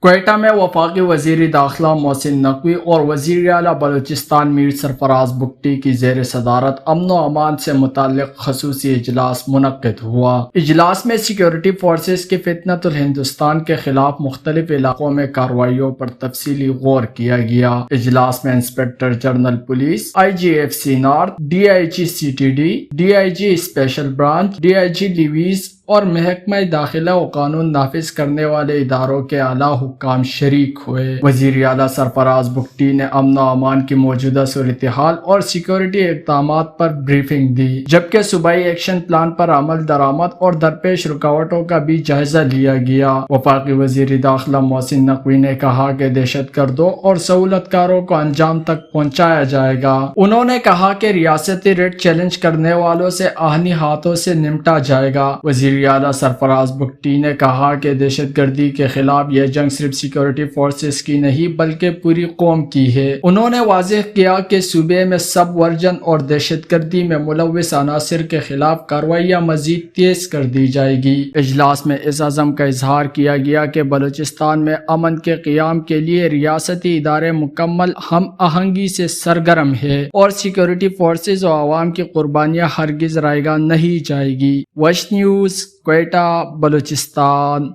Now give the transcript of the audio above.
کوئٹہ میں وفاقی وزیر داخلہ محسن نقوی اور وزیر اعلیٰ بلوچستان میر سرفراز بگٹی کی زیر صدارت امن و امان سے متعلق خصوصی اجلاس منعقد ہوا۔ اجلاس میں سیکیورٹی فورسز کی فتنۃ الہندوستان کے خلاف مختلف علاقوں میں کارروائیوں پر تفصیلی غور کیا گیا۔ اجلاس میں inspector general police, IGFC north, DIG CTD، DIG special branch, DIG levies اور محکمہ داخلہ و قانون نافذ کرنے والے اداروں کے اعلیٰ حکام شریک ہوئے۔ وزیر اعلیٰ سرفراز بگٹی نے امن و امان کی موجودہ صورتحال اور سیکیورٹی اقدامات پر بریفنگ دی، جبکہ صوبائی ایکشن پلان پر عمل درآمد اور درپیش رکاوٹوں کا بھی جائزہ لیا گیا۔ وفاقی وزیر داخلہ محسن نقوی نے کہا کہ دہشت گردوں اور سہولت کاروں کو انجام تک پہنچایا جائے گا۔ انہوں نے کہا کہ ریاستی ریٹ چیلنج کرنے والوں سے آہنی ہاتھوں سے نمٹا جائے گا۔ وزیر اعلیٰ سرفراز بگٹی نے کہا کہ دہشت گردی کے خلاف یہ جنگ صرف سیکیورٹی فورسز کی نہیں بلکہ پوری قوم کی ہے۔ انہوں نے واضح کیا کہ صوبے میں سب ورژن اور دہشت گردی میں ملوث عناصر کے خلاف کارروائیاں مزید تیز کر دی جائے گی۔ اجلاس میں اس عزم کا اظہار کیا گیا کہ بلوچستان میں امن کے قیام کے لیے ریاستی ادارے مکمل ہم آہنگی سے سرگرم ہے اور سیکیورٹی فورسز و عوام کی قربانیاں ہرگز رائیگاں نہیں جائے گی۔ وش نیوز، کوئٹہ، بلوچستان۔